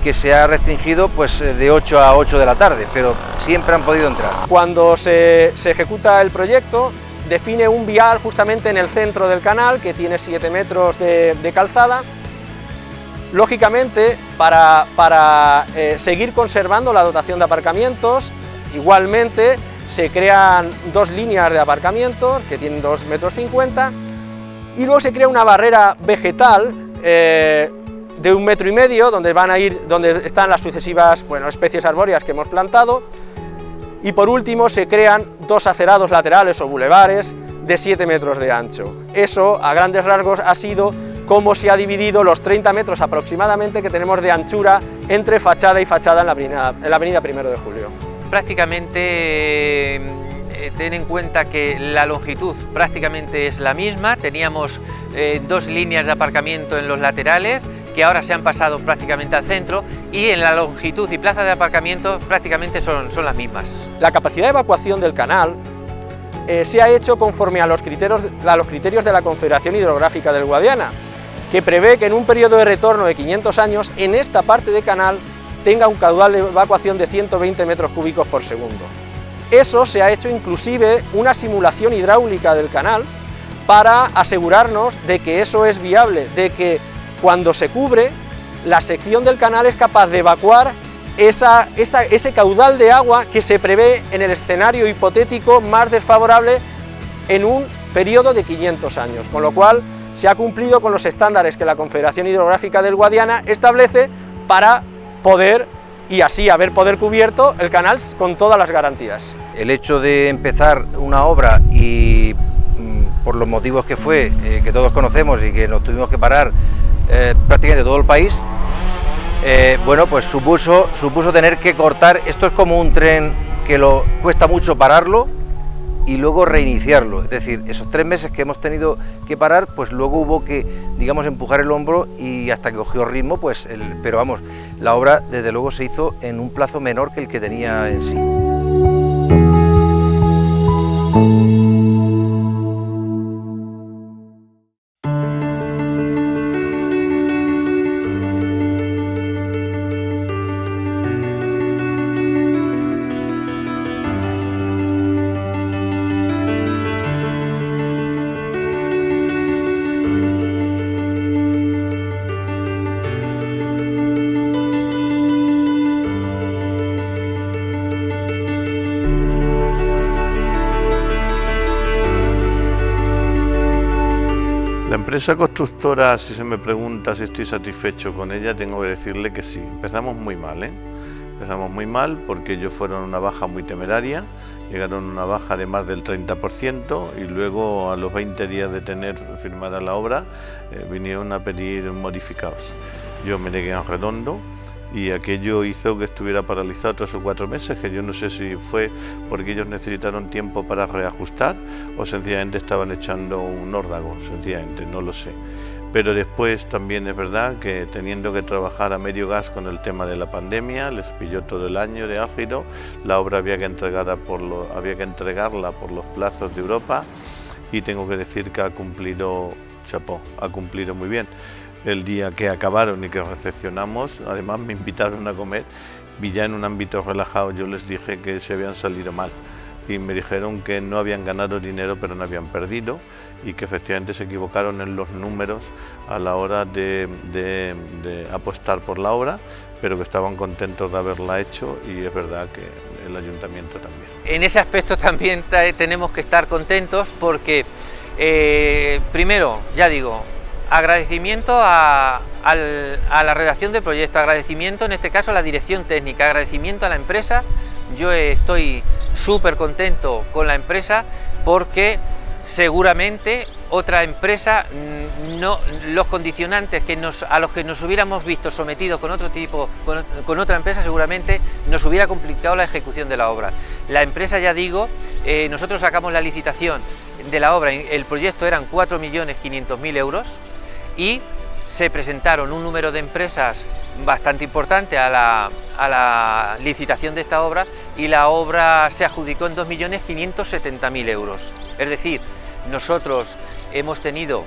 que se ha restringido pues de 8 a 8 de la tarde, pero siempre han podido entrar. Cuando se ejecuta el proyecto, define un vial justamente en el centro del canal, que tiene 7 metros de calzada. Lógicamente, para seguir conservando la dotación de aparcamientos, igualmente se crean 2 líneas de aparcamientos, que tienen 2,50 metros, y luego se crea una barrera vegetal de 1,5 metros, donde están las sucesivas especies arbóreas que hemos plantado, y por último se crean 2 acerados laterales o bulevares de 7 metros de ancho. Eso, a grandes rasgos, ha sido cómo se ha dividido los 30 metros aproximadamente que tenemos de anchura entre fachada y fachada en la avenida 1 de Julio. Prácticamente ten en cuenta que la longitud prácticamente es la misma, teníamos 2 líneas de aparcamiento en los laterales, que ahora se han pasado prácticamente al centro, y en la longitud y plaza de aparcamiento prácticamente son las mismas. La capacidad de evacuación del canal se ha hecho conforme a los criterios de la Confederación Hidrográfica del Guadiana, que prevé que en un periodo de retorno de 500 años, en esta parte de canal, tenga un caudal de evacuación de 120 metros cúbicos por segundo. Eso se ha hecho inclusive una simulación hidráulica del canal para asegurarnos de que eso es viable, de que cuando se cubre, la sección del canal es capaz de evacuar ese caudal de agua que se prevé en el escenario hipotético más desfavorable en un periodo de 500 años, con lo cual se ha cumplido con los estándares que la Confederación Hidrográfica del Guadiana establece para poder y así haber poder cubierto el canal con todas las garantías. El hecho de empezar una obra y por los motivos que fue, que todos conocemos y que nos tuvimos que parar prácticamente todo el país, bueno, pues supuso tener que cortar. Esto es como un tren que cuesta mucho pararlo y luego reiniciarlo, es decir, esos 3 meses que hemos tenido que parar, pues luego hubo que, digamos, empujar el hombro y hasta que cogió ritmo, pues, pero vamos, la obra desde luego se hizo en un plazo menor que el que tenía en sí. empresa constructora, si se me pregunta si estoy satisfecho con ella, tengo que decirle que sí. Empezamos muy mal, Empezamos muy mal porque ellos fueron una baja muy temeraria, llegaron a una baja de más del 30% y luego a los 20 días de tener firmada la obra vinieron a pedir modificados. Yo me negué en redondo y aquello hizo que estuviera paralizado 3 o 4 meses, que yo no sé si fue porque ellos necesitaron tiempo para reajustar o sencillamente estaban echando un órdago, sencillamente, no lo sé. Pero después también es verdad que teniendo que trabajar a medio gas con el tema de la pandemia, les pilló todo el año de álgido, la obra había que entregarla por los plazos de Europa y tengo que decir que ha cumplido, chapó, ha cumplido muy bien. El día que acabaron y que recepcionamos, además me invitaron a comer y ya en un ámbito relajado yo les dije que se habían salido mal y me dijeron que no habían ganado dinero pero no habían perdido y que efectivamente se equivocaron en los números a la hora de apostar por la obra, pero que estaban contentos de haberla hecho y es verdad que el ayuntamiento también. En ese aspecto también tenemos que estar contentos porque, primero, ya digo, agradecimiento a la redacción del proyecto, agradecimiento en este caso a la dirección técnica, agradecimiento a la empresa. Yo estoy súper contento con la empresa porque seguramente otra empresa, los condicionantes a los que nos hubiéramos visto sometidos con otra empresa seguramente nos hubiera complicado la ejecución de la obra. La empresa, ya digo, nosotros sacamos la licitación de la obra, el proyecto eran 4.500.000 euros y se presentaron un número de empresas bastante importante a la licitación de esta obra y la obra se adjudicó en 2.570.000 euros. Es decir, nosotros hemos tenido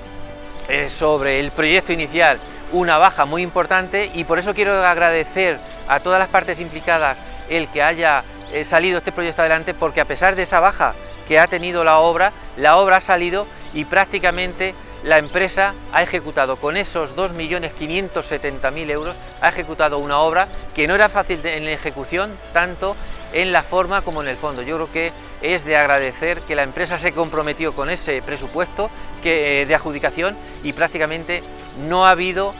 sobre el proyecto inicial una baja muy importante y por eso quiero agradecer a todas las partes implicadas el que haya salido este proyecto adelante, porque a pesar de esa baja que ha tenido la obra ha salido y prácticamente la empresa ha ejecutado con esos 2.570.000 euros, ha ejecutado una obra que no era fácil en la ejecución, tanto en la forma como en el fondo. Yo creo que es de agradecer que la empresa se comprometió con ese presupuesto de adjudicación y prácticamente no ha habido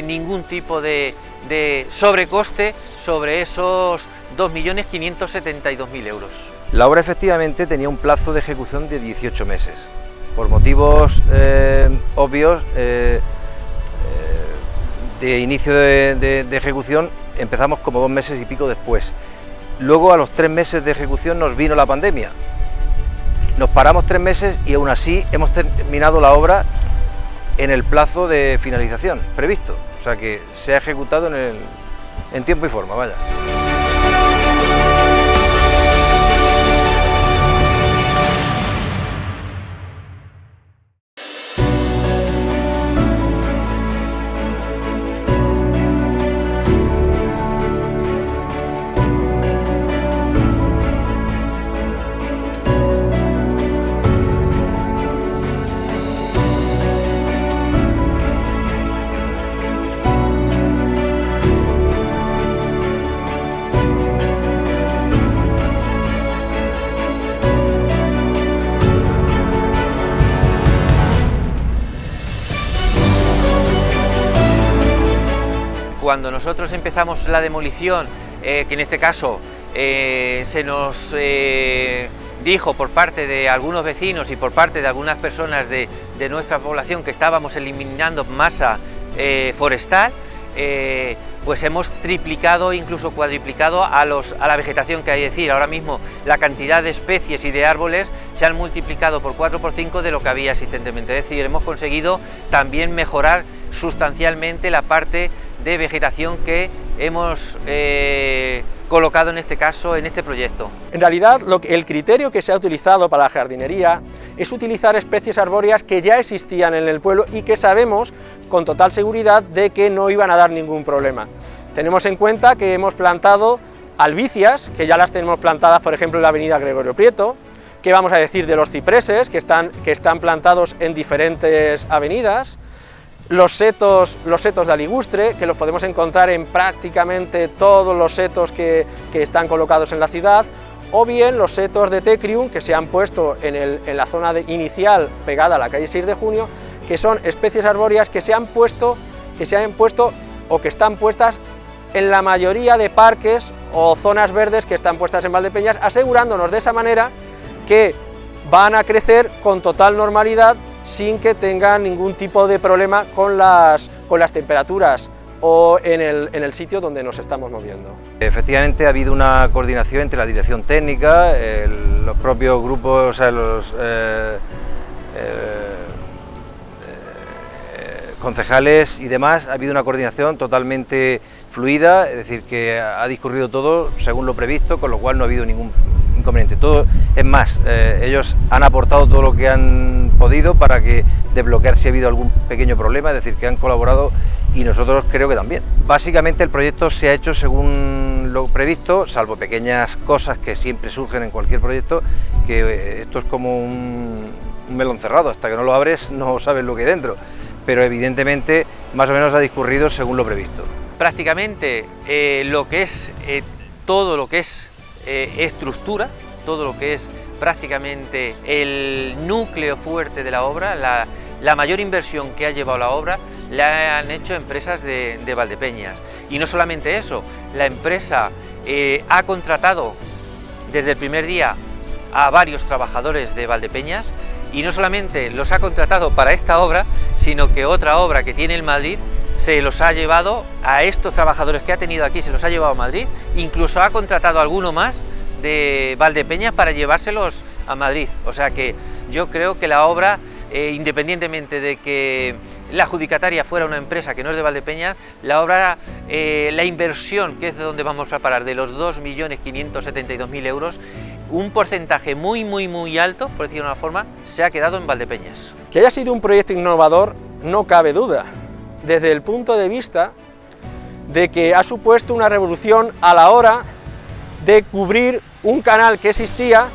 ningún tipo de sobrecoste sobre esos 2.572.000 euros. La obra efectivamente tenía un plazo de ejecución de 18 meses. Por motivos obvios de inicio de ejecución empezamos como 2 meses y pico después. Luego a los 3 meses de ejecución nos vino la pandemia. Nos paramos 3 meses y aún así hemos terminado la obra en el plazo de finalización previsto. O sea que se ha ejecutado en tiempo y forma, vaya. Cuando nosotros empezamos la demolición, que en este caso se nos dijo por parte de algunos vecinos y por parte de algunas personas de nuestra población que estábamos eliminando masa forestal, pues hemos triplicado, incluso cuadriplicado a la vegetación que hay. Es decir, ahora mismo la cantidad de especies y de árboles se han multiplicado por 4 o por 5 de lo que había existentemente. Es decir, hemos conseguido también mejorar sustancialmente la parte de vegetación que hemos colocado en este caso, en este proyecto. En realidad, el criterio que se ha utilizado para la jardinería es utilizar especies arbóreas que ya existían en el pueblo y que sabemos con total seguridad de que no iban a dar ningún problema. Tenemos en cuenta que hemos plantado albicias, que ya las tenemos plantadas, por ejemplo, en la avenida Gregorio Prieto. ¿Qué vamos a decir de los cipreses, que están plantados en diferentes avenidas? Los setos de aligustre, que los podemos encontrar en prácticamente todos los setos que están colocados en la ciudad, o bien los setos de Tecrium, que se han puesto en la zona inicial pegada a la calle 6 de Junio, que son especies arbóreas que se han puesto o que están puestas en la mayoría de parques o zonas verdes que están puestas en Valdepeñas, asegurándonos de esa manera que van a crecer con total normalidad sin que tengan ningún tipo de problema con las temperaturas o en el sitio donde nos estamos moviendo. Efectivamente ha habido una coordinación entre la dirección técnica, los propios grupos, o sea, los concejales y demás, ha habido una coordinación totalmente fluida, es decir, que ha discurrido todo según lo previsto, con lo cual no ha habido ningún inconveniente. Todo, es más, ellos han aportado todo lo que han podido para que desbloquear si ha habido algún pequeño problema, es decir, que han colaborado y nosotros creo que también. Básicamente el proyecto se ha hecho según lo previsto, salvo pequeñas cosas que siempre surgen en cualquier proyecto, que esto es como un melón cerrado, hasta que no lo abres no sabes lo que hay dentro, pero evidentemente más o menos ha discurrido según lo previsto. Prácticamente todo lo que es estructura, todo lo que es prácticamente el núcleo fuerte de la obra, la mayor inversión que ha llevado la obra la han hecho empresas de Valdepeñas. Y no solamente eso, la empresa ha contratado desde el primer día a varios trabajadores de Valdepeñas, y no solamente los ha contratado para esta obra, sino que otra obra que tiene en Madrid se los ha llevado a estos trabajadores que ha tenido aquí, se los ha llevado a Madrid, incluso ha contratado a alguno más de Valdepeñas para llevárselos a Madrid. O sea que yo creo que la obra, independientemente de que la adjudicataria fuera una empresa que no es de Valdepeñas, la obra, la inversión, que es de donde vamos a parar, de los 2.572.000 euros, un porcentaje muy alto, por decirlo de una forma, se ha quedado en Valdepeñas. Que haya sido un proyecto innovador no cabe duda, desde el punto de vista de que ha supuesto una revolución a la hora de cubrir un canal que existía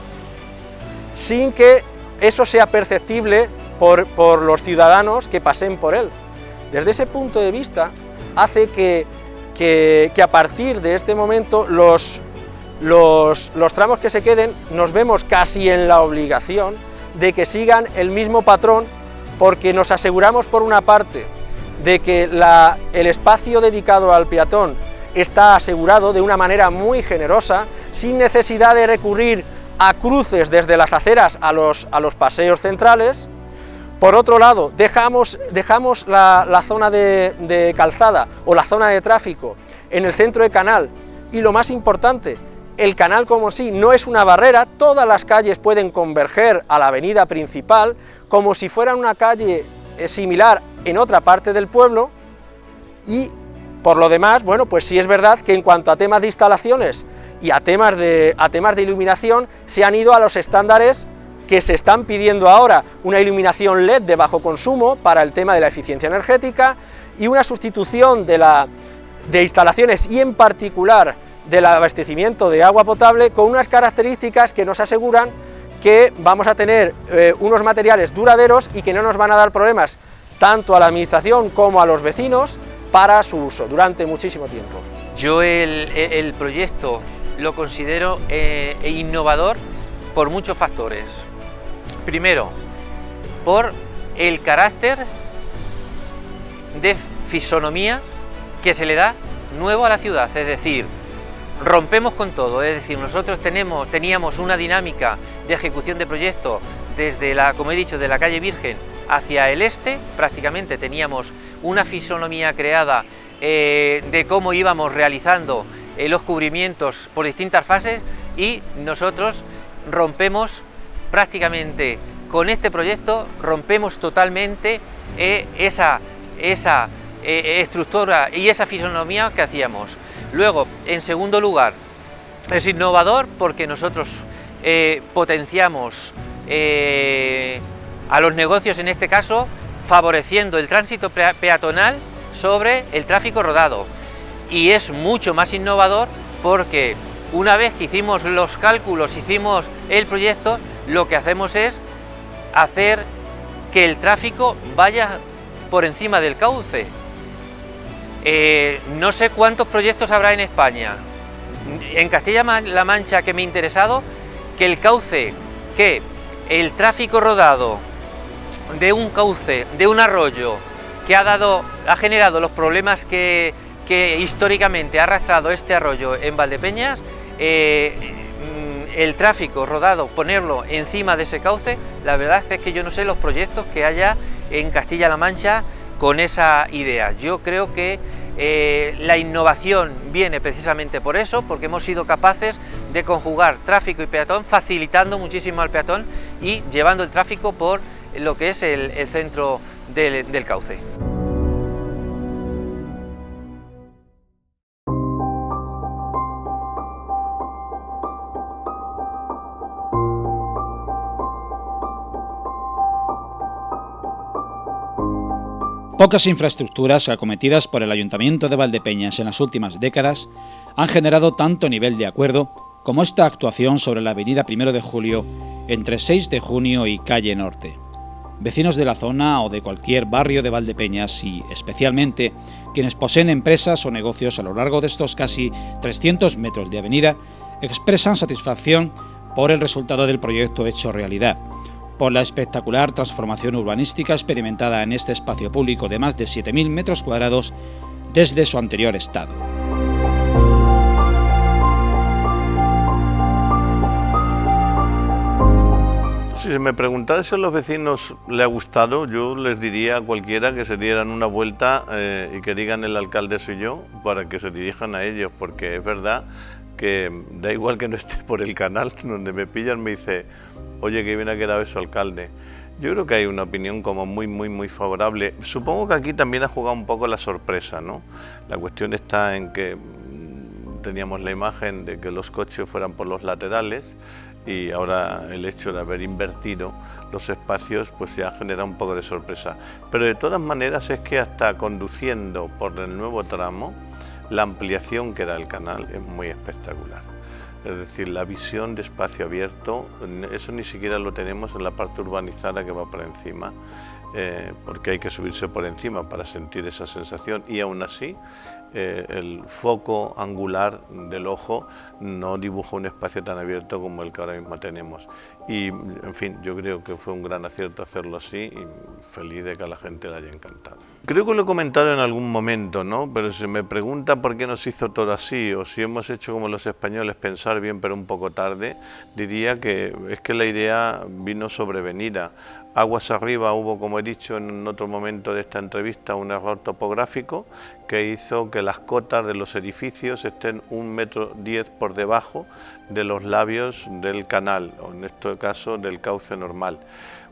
sin que eso sea perceptible por los ciudadanos que pasen por él. Desde ese punto de vista hace que a partir de este momento los tramos que se queden nos vemos casi en la obligación de que sigan el mismo patrón, porque nos aseguramos por una parte de que el espacio dedicado al peatón está asegurado de una manera muy generosa, sin necesidad de recurrir a cruces desde las aceras a los paseos centrales. Por otro lado, dejamos la zona de calzada o la zona de tráfico en el centro de canal, y lo más importante, el canal como sí no es una barrera, todas las calles pueden converger a la avenida principal como si fuera una calle similar en otra parte del pueblo. Y por lo demás, bueno, pues sí es verdad que en cuanto a temas de instalaciones y a temas de iluminación se han ido a los estándares que se están pidiendo ahora, una iluminación LED de bajo consumo para el tema de la eficiencia energética y una sustitución de instalaciones y en particular del abastecimiento de agua potable con unas características que nos aseguran que vamos a tener unos materiales duraderos y que no nos van a dar problemas tanto a la administración como a los vecinos para su uso durante muchísimo tiempo. Yo el proyecto lo considero innovador por muchos factores. Primero, por el carácter de fisonomía que se le da nuevo a la ciudad, es decir, rompemos con todo, es decir, nosotros teníamos una dinámica de ejecución de proyecto desde como he dicho, de la calle Virgen hacia el este, prácticamente teníamos una fisonomía creada de cómo íbamos realizando los cubrimientos por distintas fases, y nosotros rompemos prácticamente con este proyecto, rompemos totalmente esa estructura y esa fisonomía que hacíamos. Luego, en segundo lugar, es innovador porque nosotros potenciamos a los negocios, en este caso, favoreciendo el tránsito peatonal sobre el tráfico rodado. Y es mucho más innovador porque una vez que hicimos los cálculos, hicimos el proyecto, lo que hacemos es hacer que el tráfico vaya por encima del cauce. No sé cuántos proyectos habrá en España. En Castilla-La Mancha, que me ha interesado, que el cauce, que el tráfico rodado de un cauce, de un arroyo que ha generado los problemas que históricamente ha arrastrado este arroyo en Valdepeñas, el tráfico rodado, ponerlo encima de ese cauce, la verdad es que yo no sé los proyectos que haya en Castilla-La Mancha con esa idea. Yo creo que la innovación viene precisamente por eso, porque hemos sido capaces de conjugar tráfico y peatón, facilitando muchísimo al peatón y llevando el tráfico por lo que es el centro del cauce. Pocas infraestructuras acometidas por el Ayuntamiento de Valdepeñas en las últimas décadas han generado tanto nivel de acuerdo como esta actuación sobre la avenida 1 de Julio entre 6 de Junio y Calle Norte. Vecinos de la zona o de cualquier barrio de Valdepeñas y especialmente quienes poseen empresas o negocios a lo largo de estos casi 300 metros de avenida expresan satisfacción por el resultado del proyecto hecho realidad, por la espectacular transformación urbanística experimentada en este espacio público de más de 7.000 metros cuadrados desde su anterior estado. Si se me preguntara si a los vecinos les ha gustado, yo les diría a cualquiera que se dieran una vuelta y que digan el alcalde soy yo, para que se dirijan a ellos, porque es verdad que da igual que no esté por el canal, donde me pillan me dice, oye, que bien ha quedado eso, alcalde. Yo creo que hay una opinión como muy favorable. Supongo que aquí también ha jugado un poco la sorpresa, ¿no? La cuestión está en que teníamos la imagen de que los coches fueran por los laterales y ahora el hecho de haber invertido los espacios pues se ha generado un poco de sorpresa. Pero de todas maneras es que hasta conduciendo por el nuevo tramo, la ampliación que da el canal es muy espectacular. Es decir, la visión de espacio abierto, eso ni siquiera lo tenemos en la parte urbanizada que va por encima, porque hay que subirse por encima para sentir esa sensación y aún así el foco angular del ojo no dibuja un espacio tan abierto como el que ahora mismo tenemos. Y, en fin, yo creo que fue un gran acierto hacerlo así y feliz de que a la gente le haya encantado. Creo que lo he comentado en algún momento, ¿no? Pero si me pregunta por qué nos hizo todo así o si hemos hecho como los españoles pensar bien pero un poco tarde, diría que es que la idea vino sobrevenida. Aguas arriba hubo, como he dicho en otro momento de esta entrevista, un error topográfico que hizo que las cotas de los edificios estén 1,10 metros por debajo de los labios del canal, o en este caso del cauce normal.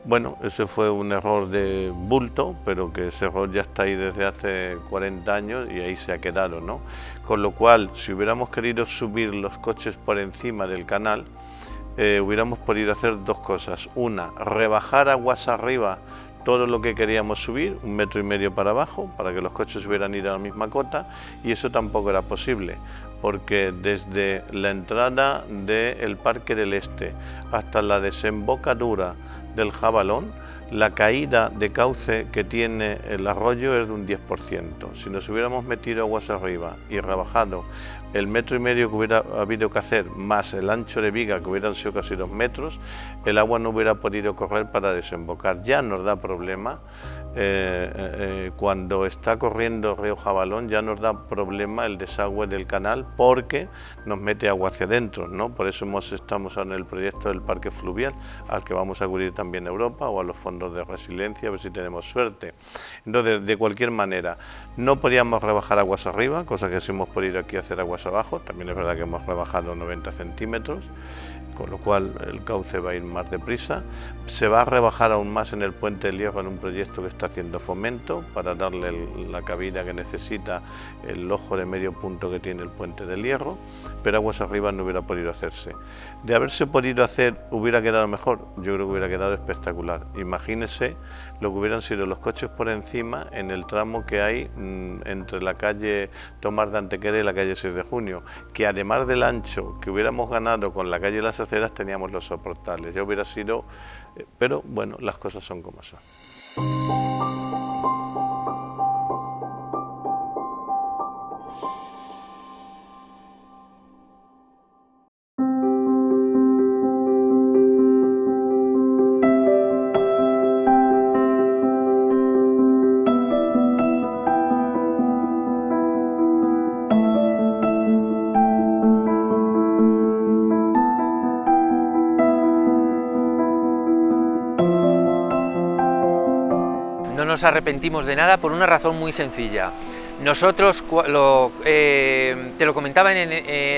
Bueno, ese fue un error de bulto, pero que ese error ya está ahí desde hace 40 años y ahí se ha quedado, ¿no? Con lo cual, si hubiéramos querido subir los coches por encima del canal, hubiéramos podido hacer dos cosas. Una, rebajar aguas arriba todo lo que queríamos subir, 1,5 metros para abajo, para que los coches hubieran ido a la misma cota, y eso tampoco era posible, porque desde la entrada del Parque del Este hasta la desembocadura del Jabalón, la caída de cauce que tiene el arroyo es de un 10%. Si nos hubiéramos metido aguas arriba y rebajado el 1,5 metros que hubiera habido que hacer, más el ancho de viga, que hubieran sido casi 2 metros, el agua no hubiera podido correr para desembocar. Ya nos da problema, cuando está corriendo el río Jabalón, ya nos da problema el desagüe del canal, porque nos mete agua hacia adentro, ¿no? Por eso estamos en el proyecto del parque fluvial, al que vamos a acudir también a Europa o a los fondos de resiliencia, a ver si tenemos suerte. Entonces, de cualquier manera, no podíamos rebajar aguas arriba, cosa que sí hemos podido aquí hacer aguas abajo. También es verdad que hemos rebajado 90 centímetros, con lo cual el cauce va a ir más deprisa. Se va a rebajar aún más en el Puente del Hierro en un proyecto que está haciendo Fomento para darle la cabida que necesita el ojo de medio punto que tiene el Puente del Hierro, pero aguas arriba no hubiera podido hacerse. De haberse podido hacer, ¿hubiera quedado mejor? Yo creo que hubiera quedado espectacular. Imagínese lo que hubieran sido los coches por encima en el tramo que hay entre la calle Tomás de Antequera y la calle 6 de Junio, que además del ancho que hubiéramos ganado con la calle Las Aceras, teníamos los soportales. Ya hubiera sido, pero bueno, las cosas son como son. nos arrepentimos de nada por una razón muy sencilla. Nosotros, te lo comentaba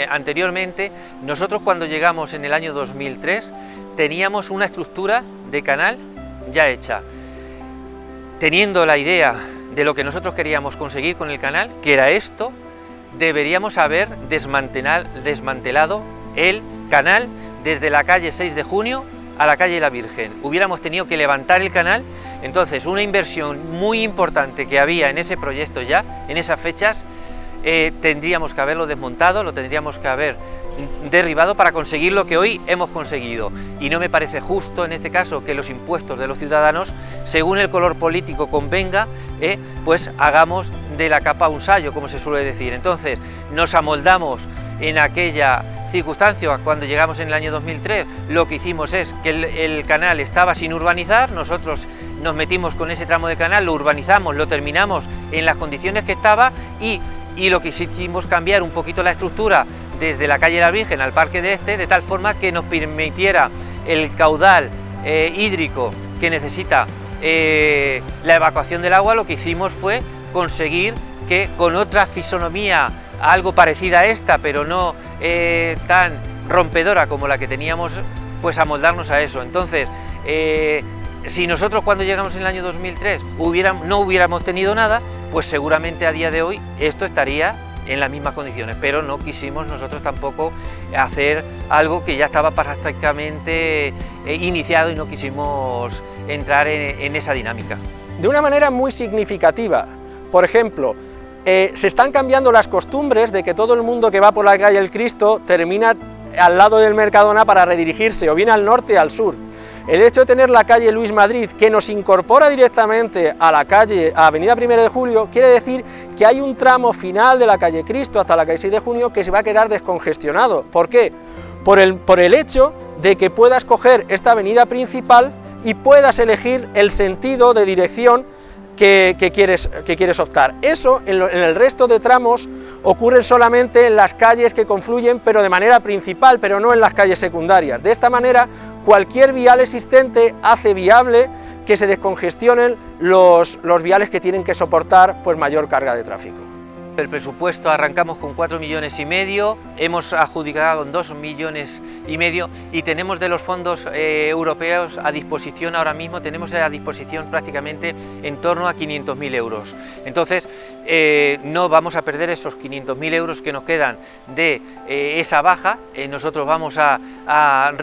anteriormente, nosotros cuando llegamos en el año 2003 teníamos una estructura de canal ya hecha. Teniendo la idea de lo que nosotros queríamos conseguir con el canal, que era esto, deberíamos haber desmantelado el canal desde la calle 6 de Junio a la calle La Virgen. Hubiéramos tenido que levantar el canal, entonces una inversión muy importante que había en ese proyecto ya, en esas fechas, tendríamos que haberlo desmontado, lo tendríamos que haber derribado para conseguir lo que hoy hemos conseguido. Y no me parece justo en este caso que los impuestos de los ciudadanos, según el color político convenga, pues hagamos de la capa un sayo, como se suele decir. Entonces nos amoldamos en aquella circunstancia. Cuando llegamos en el año 2003, lo que hicimos es que el canal estaba sin urbanizar, nosotros nos metimos con ese tramo de canal, lo urbanizamos, lo terminamos en las condiciones que estaba y lo que hicimos cambiar un poquito la estructura desde la calle La Virgen al Parque de Este, de tal forma que nos permitiera el caudal hídrico que necesita la evacuación del agua. Lo que hicimos fue conseguir que con otra fisonomía algo parecida a esta, pero no tan rompedora como la que teníamos, pues amoldarnos a eso. Entonces, si nosotros cuando llegamos en el año 2003 no hubiéramos tenido nada, pues seguramente a día de hoy esto estaría en las mismas condiciones, pero no quisimos nosotros tampoco hacer algo que ya estaba prácticamente iniciado y no quisimos entrar en esa dinámica. De una manera muy significativa, por ejemplo, se están cambiando las costumbres de que todo el mundo que va por la calle El Cristo termina al lado del Mercadona para redirigirse o bien al norte o al sur. El hecho de tener la calle Luis Madrid, que nos incorpora directamente a la calle, a Avenida 1 de Julio, quiere decir que hay un tramo final de la calle Cristo hasta la calle 6 de Junio que se va a quedar descongestionado. ¿Por qué? Por el hecho de que puedas coger esta avenida principal y puedas elegir el sentido de dirección que quieres optar. Eso en el resto de tramos ocurre solamente en las calles que confluyen, pero de manera principal, pero no en las calles secundarias. De esta manera, cualquier vial existente hace viable que se descongestionen los viales que tienen que soportar pues mayor carga de tráfico. El presupuesto arrancamos con 4,5 millones, hemos adjudicado 2,5 millones y tenemos de los fondos europeos a disposición ahora mismo, tenemos a disposición prácticamente en torno a 500.000 euros. Entonces no vamos a perder esos 500.000 euros que nos quedan de esa baja, nosotros vamos a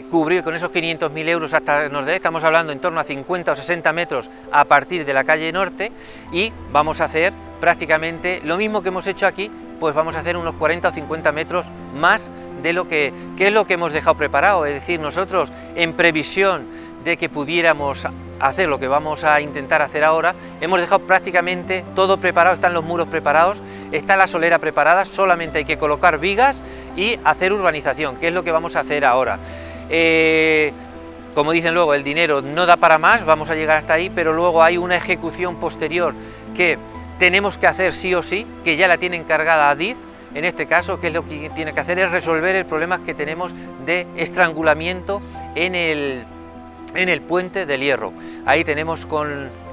cubrir con esos 500.000 euros hasta Norte, estamos hablando en torno a 50 o 60 metros a partir de la calle Norte y vamos a hacer prácticamente lo mismo que hemos hecho aquí, pues vamos a hacer unos 40 o 50 metros más de lo que es lo que hemos dejado preparado. Es decir, nosotros en previsión de que pudiéramos hacer lo que vamos a intentar hacer ahora, hemos dejado prácticamente todo preparado, están los muros preparados, está la solera preparada, solamente hay que colocar vigas y hacer urbanización, que es lo que vamos a hacer ahora. Como dicen luego, el dinero no da para más, vamos a llegar hasta ahí, pero luego hay una ejecución posterior que tenemos que hacer sí o sí, que ya la tiene encargada Adif, en este caso, que es lo que tiene que hacer es resolver el problema que tenemos de estrangulamiento en el puente del Hierro. Ahí tenemos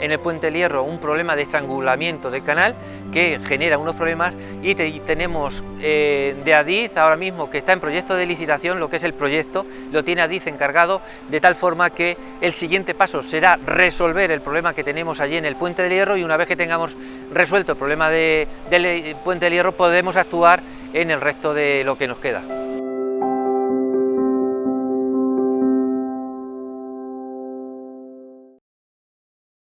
en el puente del Hierro un problema de estrangulamiento del canal que genera unos problemas y tenemos de Adif ahora mismo que está en proyecto de licitación, lo que es el proyecto, lo tiene Adif encargado, de tal forma que el siguiente paso será resolver el problema que tenemos allí en el puente del Hierro y una vez que tengamos resuelto el problema del puente del Hierro podemos actuar en el resto de lo que nos queda.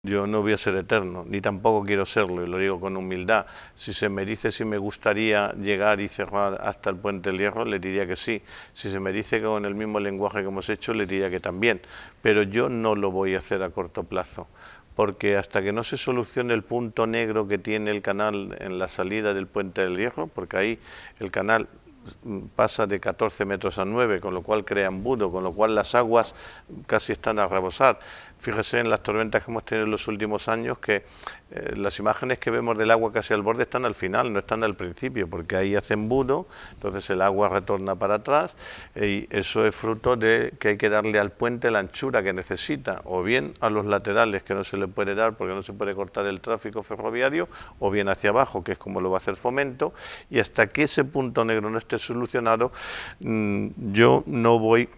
Yo no voy a ser eterno, ni tampoco quiero serlo, y lo digo con humildad. Si se me dice si me gustaría llegar y cerrar hasta el puente del Hierro, le diría que sí. Si se me dice que con el mismo lenguaje que hemos hecho, le diría que también. Pero yo no lo voy a hacer a corto plazo, porque hasta que no se solucione el punto negro que tiene el canal en la salida del puente del Hierro, porque ahí el canal pasa de 14 metros a 9, con lo cual crea embudo, con lo cual las aguas casi están a rebosar. Fíjese en las tormentas que hemos tenido en los últimos años que las imágenes que vemos del agua casi al borde están al final, no están al principio, porque ahí hace embudo, entonces el agua retorna para atrás y eso es fruto de que hay que darle al puente la anchura que necesita, o bien a los laterales que no se le puede dar porque no se puede cortar el tráfico ferroviario, o bien hacia abajo, que es como lo va a hacer Fomento, y hasta que ese punto negro no esté solucionado, yo no voy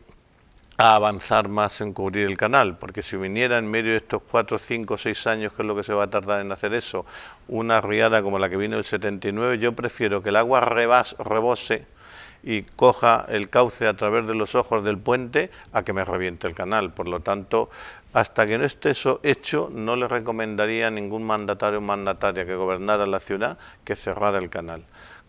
a avanzar más en cubrir el canal, porque si viniera en medio de estos 4, 5, 6 años, que es lo que se va a tardar en hacer eso, una riada como la que vino el 79, yo prefiero que el agua rebose y coja el cauce a través de los ojos del puente a que me reviente el canal. Por lo tanto, hasta que no esté eso hecho, no le recomendaría a ningún mandatario o mandataria que gobernara la ciudad que cerrara el canal.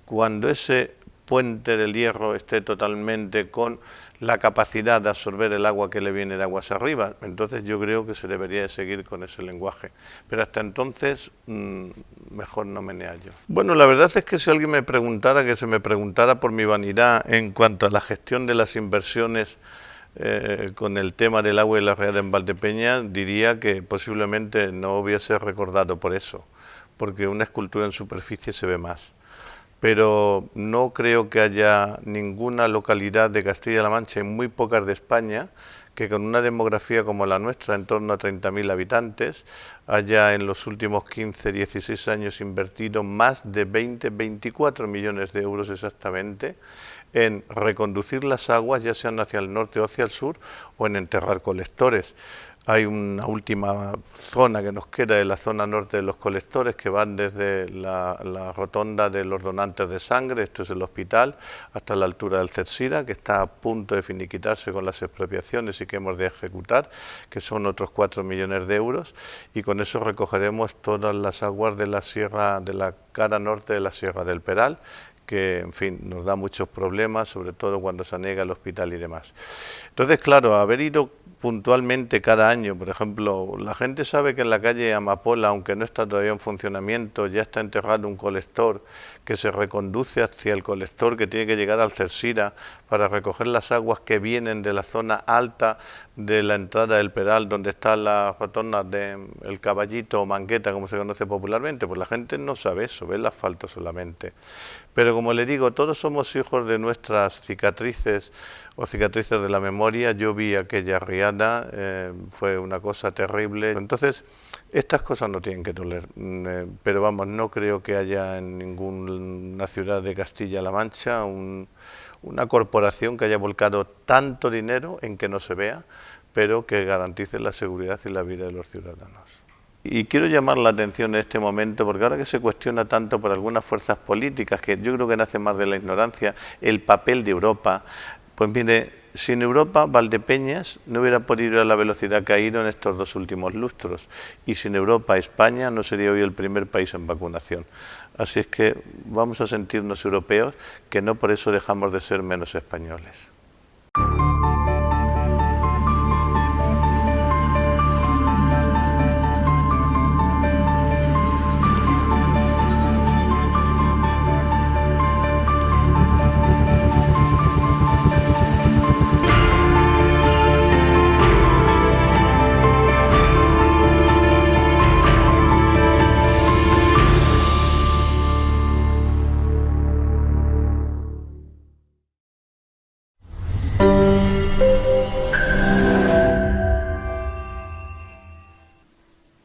Cuando ese puente del hierro esté totalmente con la capacidad de absorber el agua que le viene de aguas arriba, entonces yo creo que se debería de seguir con ese lenguaje, pero hasta entonces mejor no meneallo. Bueno, la verdad es que si alguien me preguntara, que se me preguntara por mi vanidad en cuanto a la gestión de las inversiones con el tema del agua y la riada en Valdepeñas, diría que posiblemente no hubiese recordado por eso, porque una escultura en superficie se ve más. Pero no creo que haya ninguna localidad de Castilla-La Mancha y muy pocas de España que con una demografía como la nuestra, en torno a 30.000 habitantes, haya en los últimos 15, 16 años invertido más de 20, 24 millones de euros exactamente en reconducir las aguas, ya sean hacia el norte o hacia el sur, o en enterrar colectores. Hay una última zona que nos queda de la zona norte de los colectores que van desde la rotonda de los donantes de sangre, esto es el hospital, hasta la altura del Cersira, que está a punto de finiquitarse con las expropiaciones y que hemos de ejecutar, que son otros 4 millones de euros, y con eso recogeremos todas las aguas de la sierra, de la cara norte de la Sierra del Peral, que, en fin, nos da muchos problemas, sobre todo cuando se anega el hospital y demás. Entonces, claro, haber ido puntualmente cada año, por ejemplo, la gente sabe que en la calle Amapola, aunque no está todavía en funcionamiento, ya está enterrado un colector que se reconduce hacia el colector que tiene que llegar al Cersira para recoger las aguas que vienen de la zona alta de la entrada del Peral, donde está la rotonda del Caballito o Mangueta, como se conoce popularmente. Pues la gente no sabe eso, ve el asfalto solamente. Pero como le digo, todos somos hijos de nuestras cicatrices o cicatrices de la memoria. Yo vi aquella riada, fue una cosa terrible. Entonces, estas cosas no tienen que doler, pero vamos, no creo que haya en ninguna ciudad de Castilla-La Mancha una corporación que haya volcado tanto dinero en que no se vea, pero que garantice la seguridad y la vida de los ciudadanos. Y quiero llamar la atención en este momento, porque ahora que se cuestiona tanto por algunas fuerzas políticas, que yo creo que nace más de la ignorancia, el papel de Europa, pues mire, sin Europa, Valdepeñas no hubiera podido ir a la velocidad que ha ido en estos 2 últimos lustros, y sin Europa, España no sería hoy el primer país en vacunación. Así es que vamos a sentirnos europeos, que no por eso dejamos de ser menos españoles.